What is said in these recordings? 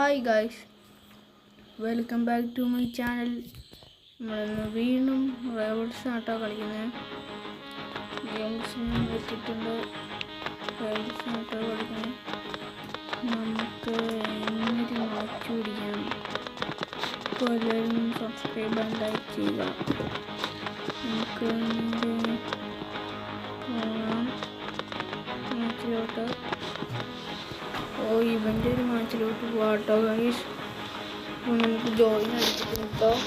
Hi guys, welcome back to my channel. നമ്മളിന്ന് വീണ്ടും rivals ആട്ടോ കളിക്കുന്നത്. ഗെയിംസിന് വെച്ചിട്ടുണ്ട്. റൈവൽസ് ആട്ടോ കളിക്കുന്നത്. നമുക്ക് എന്നൊരു മാച്ച് പിടിക്കാം. അപ്പോൾ എല്ലാവരും സബ്സ്ക്രൈബ് ആൻഡ് ലൈക്ക് ചെയ്യുക. നമുക്ക് പോകാം മാച്ചിലോട്ട്. ഇവൻ്റെ ഒരു മാച്ചിലോട്ട് പോകാട്ടോ ഗൈസ്. അപ്പോൾ നമുക്ക് ജോയിൻ അടിച്ചിട്ട് നോക്കാം.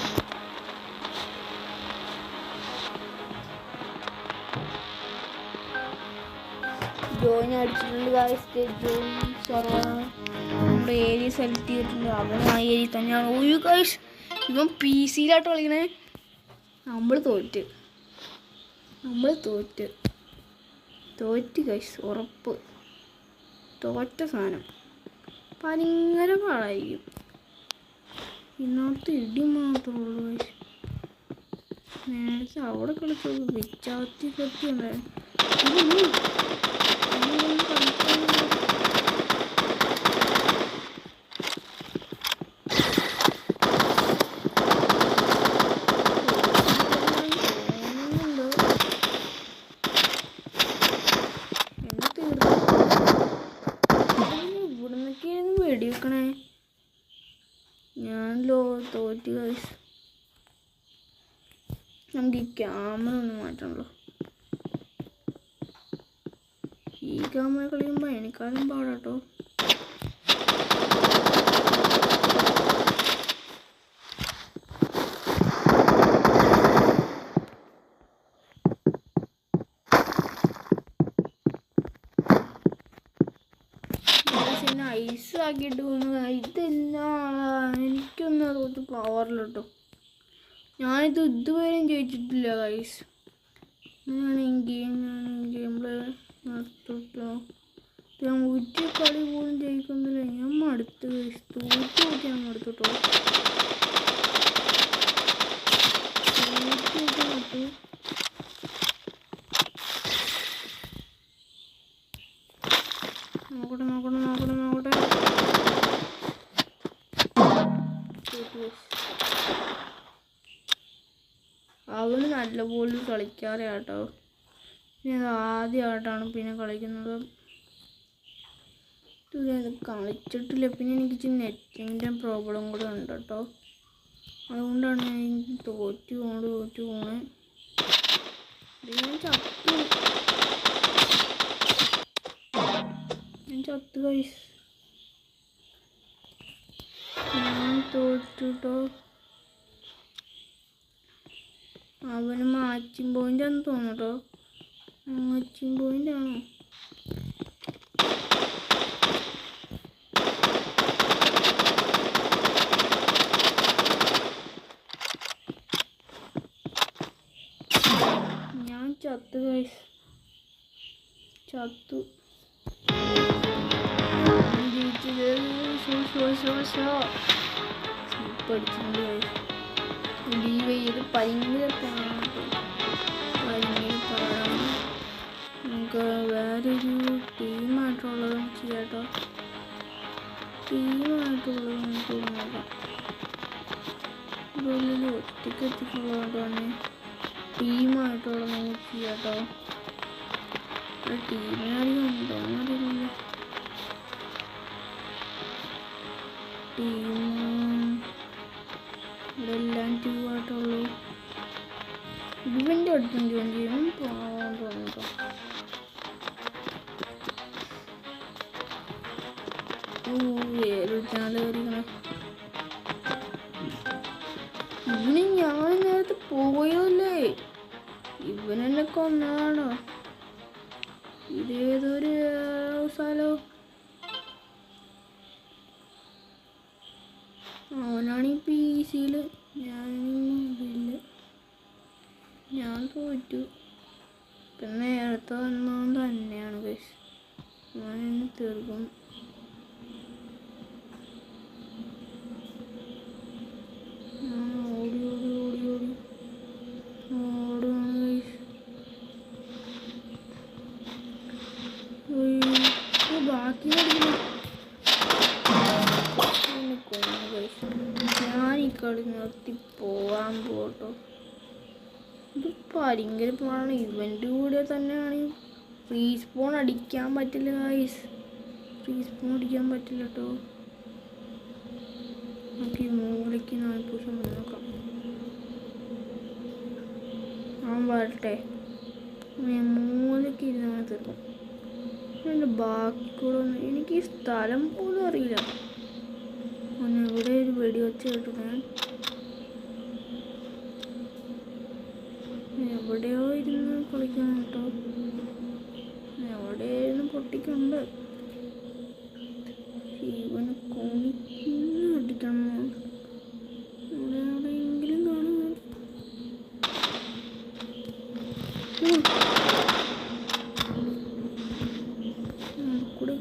ജോയിൻ അടിച്ചിട്ടുണ്ട് ഗൈസ്. ജോയിൻ സർവറാണ്. നമ്മുടെ ഏരിയ സെലക്ട് ചെയ്തിട്ടുണ്ട്. അവൻ ആ ഏരിയ തന്നെയാണ്. ഒരു ഗൈസ് ഇവൻ പി സിയിലായിട്ട് കളിക്കണേ. നമ്മൾ തോറ്റ് ഗൈസ്, ഉറപ്പ്. തോറ്റ സാധനം ഭയങ്കര പാടായിരിക്കും. ഇന്നത്തെ ഇടി മാത്രമേ ഉള്ളൂ ഗൈസ്. നേരത്തെ അവിടെ കളിച്ചത് വിച്ചാത്തി കത്തി ഉണ്ടായിരുന്നു. വെടിവെക്കണേ. ഞാനല്ലോ തോറ്റ് ഗൈസ്. നമുക്ക് ഈ ക്യാമറ ഒന്ന് മാറ്റണല്ലോ. ഈ ക്യാമറ കളിക്കുമ്പോൾ എനിക്കാലും പാടാട്ടോ. ഐസ് ആക്കിയിട്ട് ഇതെല്ല എനിക്കൊന്നും അതുകൊണ്ട് പവറിലിട്ടോ. ഞാനിത് ഇതുവരെയും ജയിച്ചിട്ടില്ല ഗൈസ്. ഗെയിം പ്ലേ നടത്തിട്ടോ. ഞാൻ ഒരു കളി പോലും ജയിക്കുന്നില്ല. ഞാൻ മടുത്ത് ഗൈസ്. തോറ്റ് ഞാൻ മടുത്തിട്ടോ. നോക്കട്ടെ. അവന് നല്ലപോലെ കളിക്കാറ് കേട്ടോ. ഇത് ആദ്യമായിട്ടാണ് പിന്നെ കളിക്കുന്നത്. ഇത് കളിച്ചിട്ടില്ല. പിന്നെ എനിക്ക് നെറ്റിൻ്റെ പ്രോബ്ലം കൂടെ ഉണ്ട് കേട്ടോ. അതുകൊണ്ടാണ് ഞാൻ തോറ്റു പോണേ. ഞാൻ ചത്തു ഗൈസ്. ഞാൻ തോറ്റുട്ടോ. അവന് മാച്ചിങ് പോയിന്റ് ആണെന്ന് തോന്നുട്ടോ. മാച്ചിങ് പോയിന്റ് ആണോ? ഞാൻ ചത്തു ഗൈസ്. പഠിച്ചിട്ടുണ്ട് ഗൈസ്. ലീവ് ചെയ്ത് ഭയങ്കര പാടാണ്. നമുക്ക് വേറൊരു ടീമായിട്ടുള്ളത് ചെയ്യാട്ടോ. നമുക്ക് നോക്കാം. ഇതുപോലെ ഒറ്റയ്ക്കുള്ളതുകൊണ്ട് തന്നെ ടീമായിട്ടുള്ളത് നമുക്ക് ചെയ്യാട്ടോ. ടീമിനധികം ഉണ്ടോ എന്നറിയില്ല. ഇതെല്ലാം ടീമായിട്ടുള്ളൂ. ഇവൻ്റെ അടുത്തും ജോയിൻ ചെയ്യും പോകാൻ തോന്നുട്ടോ. കളിക്കണേ. ഇവന് ഞാൻ നേരത്തെ പോയല്ലേ. ഇവനെന്നെ കൊന്നാണോ? ഇതേതൊരു സ്ഥലം. അവനാണ് ഈ പി സിയിൽ. ഞാൻ തോറ്റു. പിന്നെ നേരത്തെ വന്നത് തന്നെയാണ് ഗൈസ്. ഞാനെന്നെ തീർക്കും. ഓടുകയാണ് ഗൈസ്. ബാക്കി കളി നിർത്തി പോകാൻ പോട്ടോ. ഇത് ഭയങ്കരമാണ്. ഇവൻ്റ് കൂടെ തന്നെയാണ്. റീസ്പോൺ അടിക്കാൻ പറ്റില്ല ഗൈസ്. റീസ്പോൺ അടിക്കാൻ പറ്റില്ല കേട്ടോ. നമുക്ക് ഈ മൂലയ്ക്ക് 4 നോക്കാം. അവൻ വരട്ടെ. മൂലയ്ക്ക് ഇരുന്ന് തീർക്കും. എൻ്റെ ബാക്കി കൂടെ ഒന്ന് എനിക്ക് ഈ സ്ഥലം പോലും അറിയില്ല. ഒന്ന് ഇവിടെ ഒരു വെടി വെച്ച് കിട്ടുന്നത് എവിടെയോ ഇരുന്ന് കളിക്കണം കേട്ടോ. എവിടെയായിരുന്നു പൊട്ടിക്കുണ്ട്. ഇവന് കോണിന്ന് അടിക്കണം. ഇവിടെ എവിടെയെങ്കിലും കാണും. കൂടെ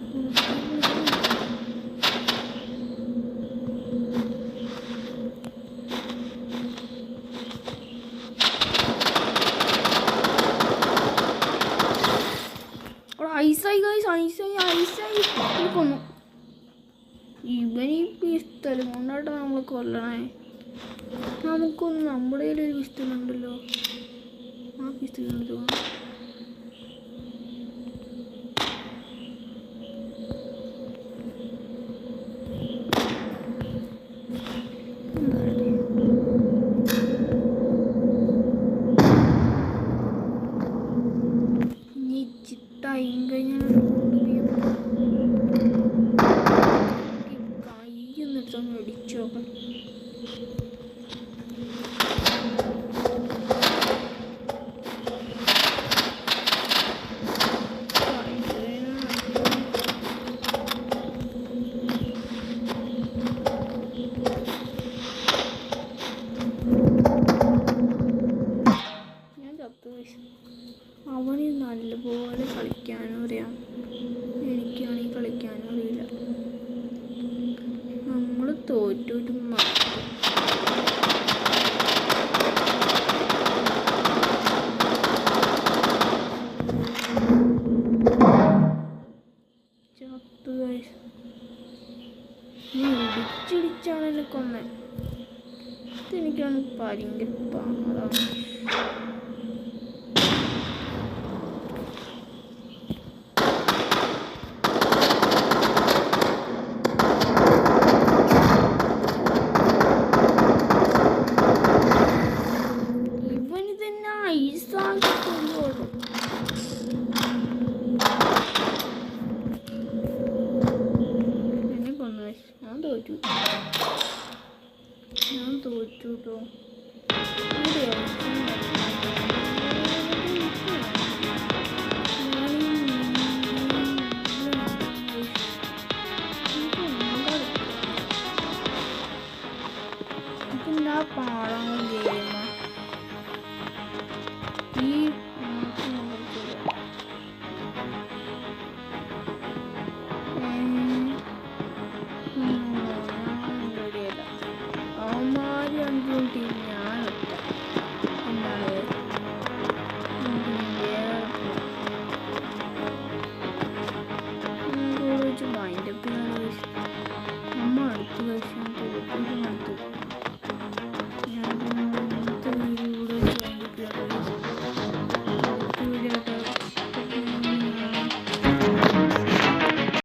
ഐസായി ഗൈസ്. ഐസായി കൊന്നു. ഇവനീ പിസ്തലും കൊണ്ടായിട്ട് നമ്മൾ കൊല്ലണേ. നമുക്കൊന്ന് നമ്മുടെ കയ്യിലൊരു പിസ്തലുണ്ടല്ലോ. ആ പിസ്തലുണ്ട്. ഇനി ചിട്ടായും കഴിഞ്ഞാൽ കയ്യൊന്നെടുത്തൊന്ന് അടിച്ചു നോക്കാം. അവന് നല്ലപോലെ കളിക്കാനും അറിയാം. എനിക്കാണെങ്കിൽ കളിക്കാനും അറിയില്ല. നമ്മൾ തോറ്റു മാത്രം. ചത്തു ഗൈസ്. ഇടിച്ചിടിച്ചാണല്ലോ കൊന്നെ. ഇതെനിക്കാണ് ഭയങ്കര പാടാണ്. ഞാൻ തോറ്റു കേട്ടോ. ഇതെന്താ പാടാണ്.